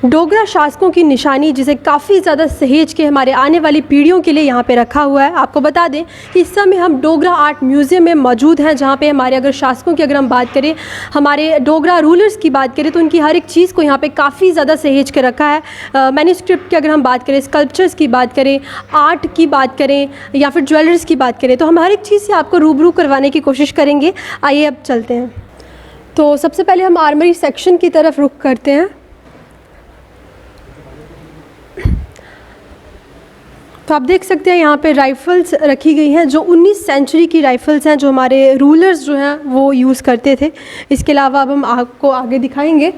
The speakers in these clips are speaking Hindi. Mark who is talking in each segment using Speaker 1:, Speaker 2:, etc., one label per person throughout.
Speaker 1: डोगरा शासकों की निशानी जिसे काफ़ी ज़्यादा सहेज के हमारे आने वाली पीढ़ियों के लिए यहाँ पे रखा हुआ है। आपको बता दें कि इस समय हम डोगरा आर्ट म्यूज़ियम में मौजूद हैं, जहाँ पे हमारे अगर शासकों की अगर हम बात करें, हमारे डोगरा रूलर्स की बात करें, तो उनकी हर एक चीज़ को यहाँ पे काफ़ी ज़्यादा सहेज के रखा है। मैन्युस्क्रिप्ट की अगर हम बात करें, स्कल्पचर्स की बात करें, आर्ट की बात करें या फिर ज्वेलरीज की बात करें, तो हम हर एक चीज़ से आपको रूबरू करवाने की कोशिश करेंगे। आइए अब चलते हैं। तो सबसे पहले हम आर्मरी सेक्शन की तरफ रुख करते हैं। तो आप देख सकते हैं यहाँ पे राइफ़ल्स रखी गई हैं, जो 19 सेंचुरी की राइफ़ल्स हैं, जो हमारे रूलर्स जो हैं वो यूज़ करते थे। इसके अलावा अब हम आपको आगे दिखाएंगे।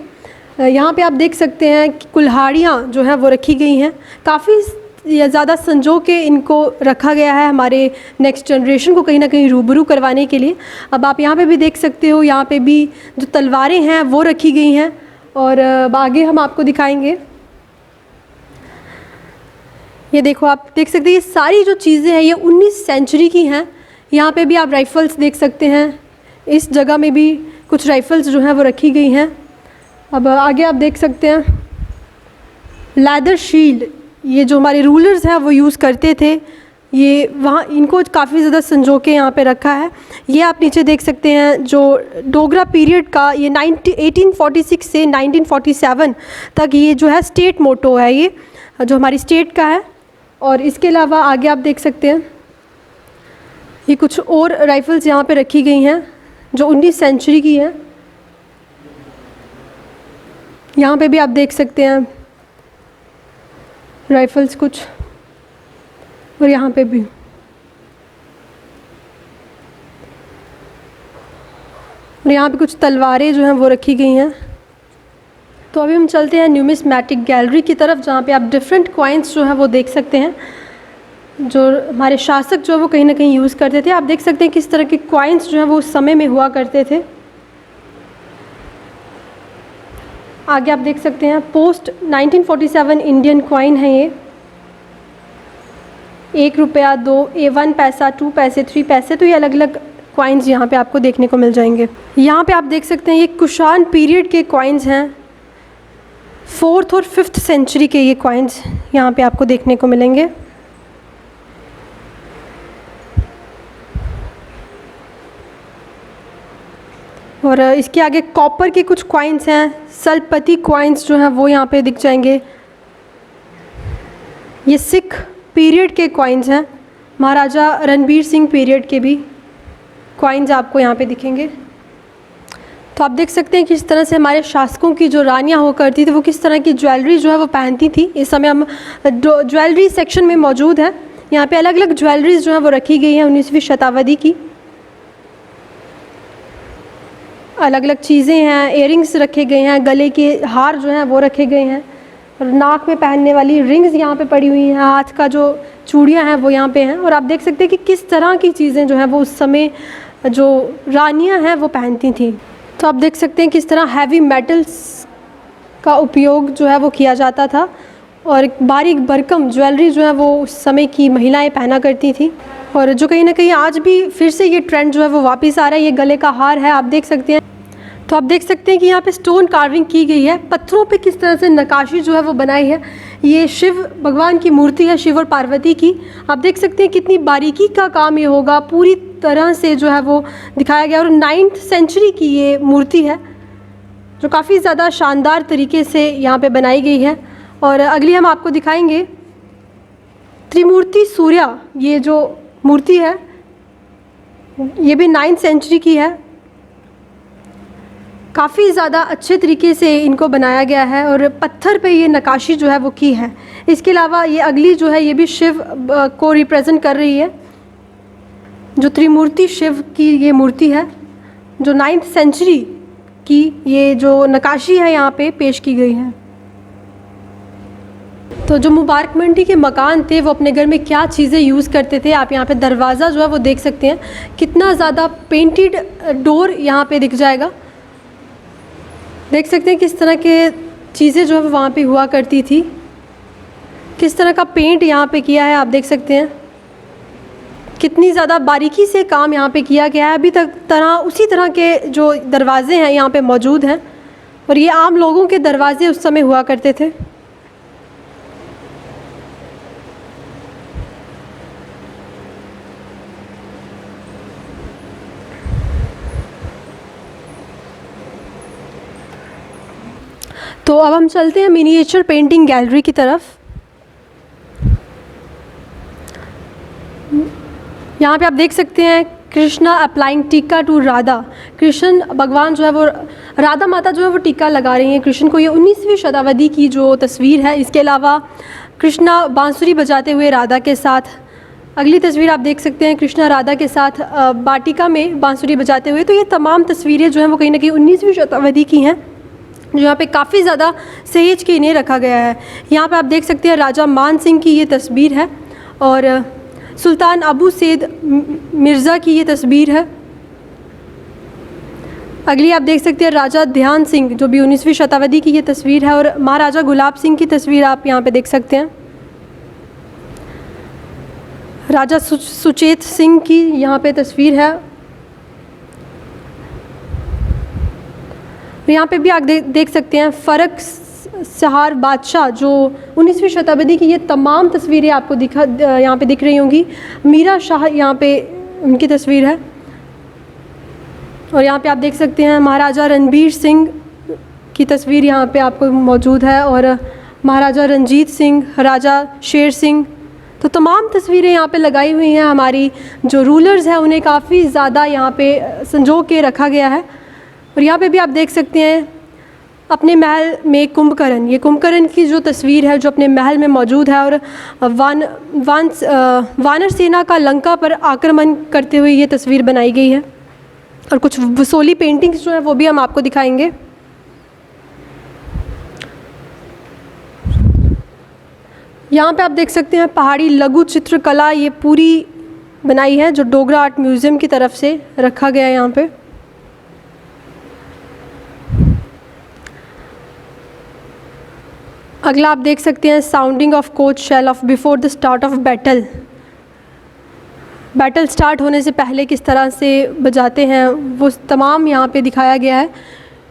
Speaker 1: यहाँ पे आप देख सकते हैं कि कुल्हाड़ियाँ जो हैं वो रखी गई हैं, काफ़ी ज़्यादा संजो के इनको रखा गया है हमारे नेक्स्ट जनरेशन को कहीं ना कहीं रूबरू करवाने के लिए। अब आप यहाँ पे भी देख सकते हो, यहाँ पे भी जो तलवारें हैं वो रखी गई हैं, और आगे हम आपको दिखाएंगे। ये देखो, आप देख सकते हैं ये सारी जो चीज़ें हैं ये 19 सेंचुरी की हैं। यहाँ पे भी आप राइफ़ल्स देख सकते हैं, इस जगह में भी कुछ राइफ़ल्स जो हैं वो रखी गई हैं। अब आगे आप देख सकते हैं लेदर शील्ड, ये जो हमारे रूलर्स हैं वो यूज़ करते थे, ये वहाँ इनको काफ़ी ज़्यादा संजो के यहाँ पे रखा है। ये आप नीचे देख सकते हैं जो डोगरा पीरियड का, ये 1846 से 1947 तक ये जो है स्टेट मोटो है, ये जो हमारी स्टेट का है। और इसके अलावा आगे आप देख सकते हैं ये कुछ और राइफ़ल्स यहाँ पे रखी गई हैं जो 19 सेंचुरी की हैं। यहाँ पे भी आप देख सकते हैं राइफ़ल्स कुछ, और यहाँ पे भी। और यहाँ पे कुछ तलवारें जो हैं वो रखी गई हैं। तो अभी हम चलते हैं न्यूमिस्मैटिक गैलरी की तरफ, जहाँ पे आप डिफरेंट कॉइन्स जो हैं वो देख सकते हैं, जो हमारे शासक जो है वो कहीं ना कहीं यूज़ करते थे। आप देख सकते हैं किस तरह के कॉइन्स जो हैं वो उस समय में हुआ करते थे। आगे आप देख सकते हैं पोस्ट 1947 इंडियन कॉइन है ये, 1 रुपया, 2, 1 पैसा, 2 पैसे, 3 पैसे, तो ये अलग अलग कॉइन्स यहाँ पे आपको देखने को मिल जाएंगे। यहाँ पे आप देख सकते हैं ये कुशान पीरियड के कॉइन्स हैं, 4th और 5th सेंचुरी के ये कॉइन्स यहाँ पे आपको देखने को मिलेंगे। और इसके आगे कॉपर के कुछ कॉइन्स हैं, सल्पति कॉइन्स जो हैं वो यहाँ पे दिख जाएंगे। ये सिख पीरियड के कॉइन्स हैं, महाराजा रणबीर सिंह पीरियड के भी कॉइन्स आपको यहाँ पे दिखेंगे। तो आप देख सकते हैं किस तरह से हमारे शासकों की जो रानियाँ हुआ करती थी वो किस तरह की ज्वेलरी जो है वो पहनती थी। इस समय हम ज्वेलरी सेक्शन में मौजूद हैं। यहाँ पे अलग अलग ज्वेलरीज जो है वो रखी गई हैं 19वीं शताब्दी की। अलग अलग चीज़ें हैं, इयरिंग्स रखे गए हैं, गले के हार जो हैं वो रखे गए हैं, और नाक में पहनने वाली रिंग्स यहाँ पे पड़ी हुई हैं, हाथ का जो चूड़ियाँ हैं वो यहाँ पे हैं। और आप देख सकते हैं कि किस तरह की चीज़ें जो हैं वो उस समय जो रानियाँ हैं वो पहनती थी। तो आप देख सकते हैं किस तरह हैवी मेटल्स का उपयोग जो है वो किया जाता था, और बारीक भरकम ज्वेलरी जो है वो उस समय की महिलाएं पहना करती थी, और जो कहीं ना कहीं आज भी फिर से ये ट्रेंड जो है वो वापस आ रहा है। ये गले का हार है, आप देख सकते हैं। तो आप देख सकते हैं कि यहाँ पे स्टोन कार्विंग की गई है, पत्थरों पे किस तरह से नक्काशी जो है वो बनाई है। ये शिव भगवान की मूर्ति है, शिव और पार्वती की। आप देख सकते हैं कितनी बारीकी का काम ये होगा, पूरी तरह से जो है वो दिखाया गया। और 9th सेंचुरी की ये मूर्ति है जो काफ़ी ज़्यादा शानदार तरीके से यहाँ पे बनाई गई है। और अगली हम आपको दिखाएंगे त्रिमूर्ति सूर्या, ये जो मूर्ति है ये भी 9th सेंचुरी की है। काफ़ी ज़्यादा अच्छे तरीके से इनको बनाया गया है, और पत्थर पे ये नक्काशी जो है वो की है। इसके अलावा ये अगली जो है ये भी शिव को रिप्रेजेंट कर रही है, जो त्रिमूर्ति शिव की ये मूर्ति है, जो 9th सेंचुरी की ये जो नक्काशी है यहाँ पे पेश की गई है। तो जो मुबारक मंडी के मकान थे वो अपने घर में क्या चीज़ें यूज़ करते थे, आप यहाँ पे दरवाज़ा जो है वो देख सकते हैं, कितना ज़्यादा पेंटेड डोर यहाँ पे दिख जाएगा। देख सकते हैं किस तरह के चीज़ें जो है वहाँ पे हुआ करती थी, किस तरह का पेंट यहाँ पे किया है। आप देख सकते हैं कितनी ज़्यादा बारीकी से काम यहाँ पे किया गया है। अभी तक उसी तरह के जो दरवाजे हैं यहाँ पे मौजूद हैं। और ये आम लोगों के दरवाजे उस समय हुआ करते थे। तो अब हम चलते हैं मिनिएचर पेंटिंग गैलरी की तरफ। यहाँ पे आप देख सकते हैं कृष्णा अप्लाइंग टीका टू राधा। कृष्ण भगवान जो है वो, राधा माता जो है वो टीका लगा रही हैं कृष्ण को। ये 19वीं शताब्दी की जो तस्वीर है। इसके अलावा कृष्णा बांसुरी बजाते हुए राधा के साथ। अगली तस्वीर आप देख सकते हैं कृष्णा राधा के साथ वाटिका में बांसुरी बजाते हुए। तो ये तमाम तस्वीरें जो हैं वो कहीं ना कहीं 19वीं शताब्दी की हैं, जो यहाँ पे काफ़ी ज़्यादा सहेज के इन्हें रखा गया है। यहाँ पे आप देख सकते हैं राजा मान सिंह की ये तस्वीर है और सुल्तान अबू सैद मिर्ज़ा की ये तस्वीर है। अगली आप देख सकते हैं राजा ध्यान सिंह, जो भी 19वीं शताब्दी की ये तस्वीर है। और महाराजा गुलाब सिंह की तस्वीर आप यहाँ पे देख सकते हैं। राजा सुचेत सिंह की यहाँ पे तस्वीर है। यहाँ पे भी आप देख सकते हैं फ़रक सहार बादशाह, जो 19वीं शताब्दी की ये तमाम तस्वीरें आपको यहाँ पे दिख रही होंगी। मीरा शाह यहाँ पे उनकी तस्वीर है। और यहाँ पे आप देख सकते हैं महाराजा रणबीर सिंह की तस्वीर यहाँ पे आपको मौजूद है। और महाराजा रंजीत सिंह, राजा शेर सिंह। तो तमाम तस्वीरें यहाँ पे लगाई हुई हैं। हमारी जो रूलर्स हैं उन्हें काफ़ी ज़्यादा यहाँ पे संजो के रखा गया है। और यहाँ पे भी आप देख सकते हैं अपने महल में कुंभकर्ण, ये कुंभकर्ण की जो तस्वीर है जो अपने महल में मौजूद है। और वानर सेना का लंका पर आक्रमण करते हुए ये तस्वीर बनाई गई है। और कुछ वसोली पेंटिंग्स जो है वो भी हम आपको दिखाएंगे। यहाँ पे आप देख सकते हैं पहाड़ी लघु चित्रकला, ये पूरी बनाई है जो डोगरा आर्ट म्यूज़ियम की तरफ से रखा गया है यहाँ पे। अगला आप देख सकते हैं sounding of conch shell of before the start of battle. Battle start होने से पहले किस तरह से बजाते हैं वो तमाम यहाँ पे दिखाया गया है।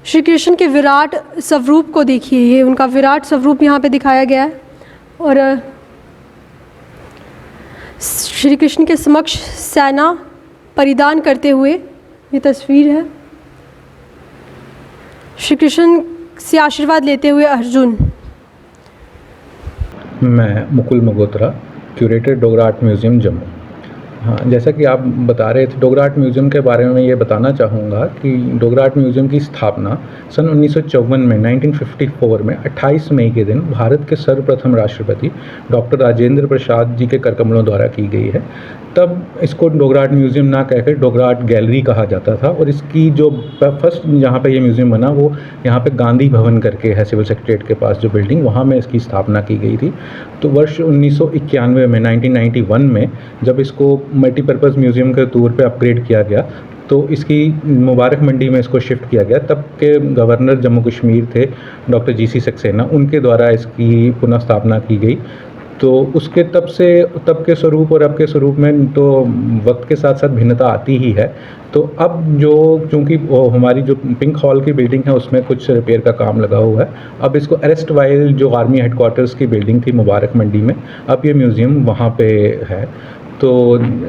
Speaker 1: श्री कृष्ण के विराट स्वरूप को देखिए, ये उनका विराट स्वरूप यहाँ पे दिखाया गया है। और श्री कृष्ण के समक्ष सेना परिधान करते हुए ये तस्वीर है। श्री कृष्ण से आशीर्वाद लेते हुए अर्जुन।
Speaker 2: मैं Mukul Magotra, curator Dogra art museum Jammu. हाँ, जैसा कि आप बता रहे थे डोगरा आर्ट म्यूज़ियम के बारे में मैं ये बताना चाहूँगा कि डोगरा आर्ट म्यूज़ियम की स्थापना सन 1954 में 1954 में 28 मई के दिन भारत के सर्वप्रथम राष्ट्रपति डॉक्टर राजेंद्र प्रसाद जी के करकमलों द्वारा की गई है। तब इसको डोगरा आर्ट म्यूज़ियम ना कहकर डोगरा आर्ट गैलरी कहा जाता था। और इसकी जो फर्स्ट जहाँ पे ये म्यूज़ियम बना वो यहाँ पे गांधी भवन करके है, सिविल सेक्रेटरीट के पास जो बिल्डिंग, वहाँ में इसकी स्थापना की गई थी। तो वर्ष 1991 में 1991 में जब इसको मल्टीपर्पज़ म्यूज़ियम के तौर पे अपग्रेड किया गया तो इसकी मुबारक मंडी में इसको शिफ्ट किया गया। तब के गवर्नर जम्मू कश्मीर थे डॉक्टर जीसी सक्सेना, उनके द्वारा इसकी पुनः स्थापना की गई। तो उसके तब के स्वरूप और अब के स्वरूप में तो वक्त के साथ साथ भिन्नता आती ही है। तो अब जो चूँकि हमारी जो पिंक हॉल की बिल्डिंग है उसमें कुछ रिपेयर का काम लगा हुआ है, अब इसको अरेस्ट वाइल जो आर्मी हेडक्वार्टर्स की बिल्डिंग थी मुबारक मंडी में, अब ये म्यूज़ियम वहाँ पे है। तो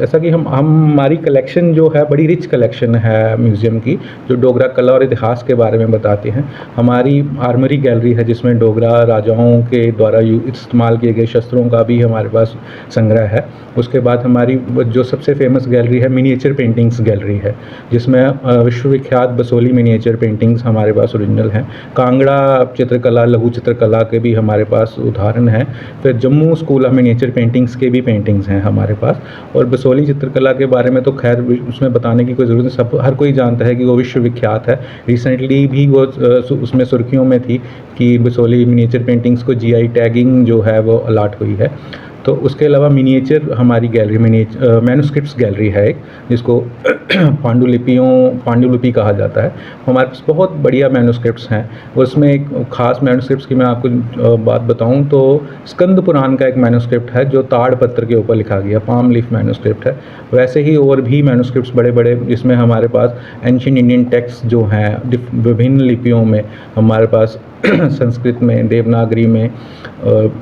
Speaker 2: ऐसा कि हमारी कलेक्शन जो है बड़ी रिच कलेक्शन है म्यूज़ियम की, जो डोगरा कला और इतिहास के बारे में बताते हैं। हमारी आर्मरी गैलरी है जिसमें डोगरा राजाओं के द्वारा इस्तेमाल किए गए शस्त्रों का भी हमारे पास संग्रह है। उसके बाद हमारी जो सबसे फेमस गैलरी है मिनिएचर पेंटिंग्स गैलरी है, जिसमें विश्वविख्यात बसोली मिनिएचर पेंटिंग्स हमारे पास ओरिजिनल हैं। कांगड़ा चित्रकला, लघु चित्रकला के भी हमारे पास उदाहरण हैं। फिर Jammu school of miniature paintings के भी पेंटिंग्स हैं हमारे पास। और बसोली चित्रकला के बारे में तो खैर उसमें बताने की कोई ज़रूरत नहीं, सब हर कोई जानता है कि वो विश्वविख्यात है। रिसेंटली भी वो उसमें सुर्खियों में थी कि बसोली मिनिएचर पेंटिंग्स को जीआई टैगिंग जो है वो अलाट हुई है। तो उसके अलावा मिनिएचर हमारी गैलरी मैन्युस्क्रिप्ट्स गैलरी है एक, जिसको पांडुलिपि कहा जाता है। हमारे पास बहुत बढ़िया मैन्युस्क्रिप्ट्स हैं। उसमें एक खास मैन्युस्क्रिप्ट्स की मैं आपको बात बताऊं तो स्कंद पुराण का एक मैन्युस्क्रिप्ट है जो ताड़ पत्र के ऊपर लिखा गया, पाम लीफ मैन्युस्क्रिप्ट है। वैसे ही और भी मैन्युस्क्रिप्ट्स बड़े बड़े, जिसमें हमारे पास एंशिएंट इंडियन टेक्स्ट जो हैं विभिन्न लिपियों में, हमारे पास संस्कृत में, देवनागरी में,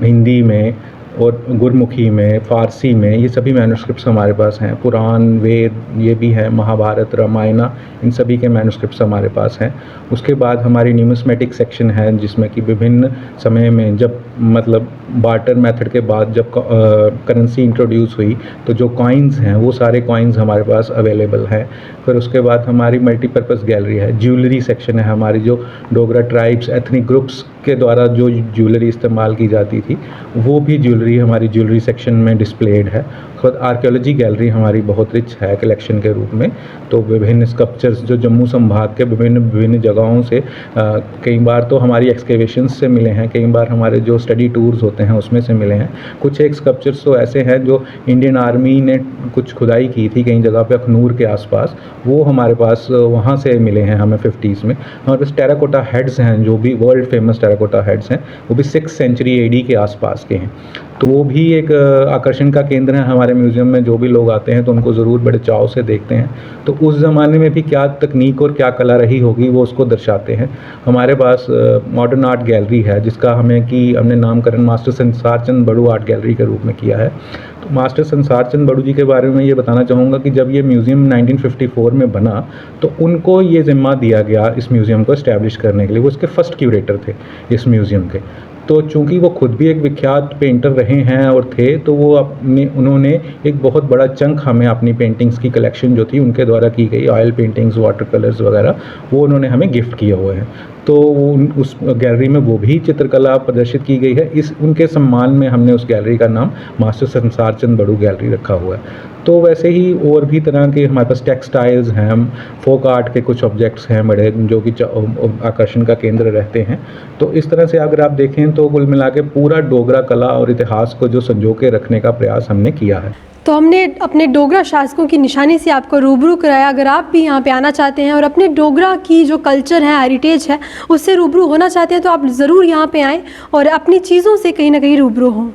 Speaker 2: हिंदी में और गुरमुखी में, फ़ारसी में, ये सभी मैन्युस्क्रिप्ट्स हमारे पास हैं। पुराण, वेद ये भी हैं, महाभारत, रामायण, इन सभी के मैन्युस्क्रिप्ट्स हमारे पास हैं। उसके बाद हमारी न्यूमिस्मेटिक सेक्शन है, जिसमें कि विभिन्न समय में जब मतलब बार्टर मेथड के बाद जब करेंसी इंट्रोड्यूस हुई तो जो कॉइन्स हैं वो सारे कॉइन्स हमारे पास अवेलेबल हैं। फिर उसके बाद हमारी मल्टीपर्पज़ गैलरी है। ज्वेलरी सेक्शन है हमारी, जो डोगरा ट्राइब्स, एथनिक ग्रुप्स के द्वारा जो ज्वेलरी इस्तेमाल की जाती थी वो भी ज्वेलरी हमारी ज्वेलरी सेक्शन में डिस्प्लेड है। खुद आर्कियोलॉजी गैलरी हमारी बहुत रिच है कलेक्शन के रूप में। तो विभिन्न स्कल्पचर्स जो जम्मू संभाग के विभिन्न जगहों से कई बार तो हमारी एक्सकेवेशंस से मिले हैं, कई बार हमारे जो स्टडी टूर्स होते हैं उसमें से मिले हैं। कुछ एक स्कल्पचर्स तो ऐसे हैं जो इंडियन आर्मी ने कुछ खुदाई की थी कई जगह पे अखनूर के आसपास, वो हमारे पास वहाँ से मिले हैं हमें 50s में। हमारे पास टेराकोटा हेड्स हैं जो भी वर्ल्ड फेमस टेराकोटा हेड्स हैं, वो भी 6th सेंचुरी AD के आसपास के हैं। तो वो भी एक आकर्षण का केंद्र है हमारे म्यूज़ियम में। जो भी लोग आते हैं तो उनको ज़रूर बड़े चाव से देखते हैं। तो उस ज़माने में भी क्या तकनीक और क्या कला रही होगी वो उसको दर्शाते हैं। हमारे पास मॉडर्न आर्ट गैलरी है जिसका हमने नामकरण मास्टर संसार चंद बड़ू आर्ट गैलरी के रूप में किया है। तो मास्टर संसार चंद बड़ू जी के बारे में ये बताना चाहूँगा कि जब ये म्यूज़ियम 1954 में बना तो उनको ये ज़िम्मा दिया गया इस म्यूज़ियम को इस्टेब्लिश करने के लिए। वो इसके फर्स्ट क्यूरेटर थे इस म्यूज़ियम के। तो चूँकि वो खुद भी एक विख्यात पेंटर रहे हैं और थे, तो वो उन्होंने एक बहुत बड़ा चंक हमें अपनी पेंटिंग्स की कलेक्शन जो थी उनके द्वारा की गई ऑयल पेंटिंग्स, वाटर कलर्स वगैरह, वो उन्होंने हमें गिफ्ट किए हुए हैं। तो उस गैलरी में वो भी चित्रकला प्रदर्शित की गई है। उनके सम्मान में हमने उस गैलरी का नाम मास्टर संसार चंद बड़ू गैलरी रखा हुआ है। तो वैसे ही और भी तरह के हमारे पास टेक्सटाइल्स हैं, फोक आर्ट के कुछ ऑब्जेक्ट्स हैं बड़े जो कि आकर्षण का केंद्र रहते हैं। तो इस तरह से अगर आप देखें तो कुल मिला के पूरा डोगरा कला और इतिहास को जो संजो के रखने का प्रयास हमने किया है।
Speaker 1: तो हमने अपने डोगरा शासकों की निशानी से आपको रूबरू कराया। अगर आप भी यहाँ पे आना चाहते हैं और अपने डोगरा की जो कल्चर है, हेरिटेज है, उससे रूबरू होना चाहते हैं तो आप ज़रूर यहाँ पे आएँ और अपनी चीज़ों से कहीं ना कहीं रूबरू हों।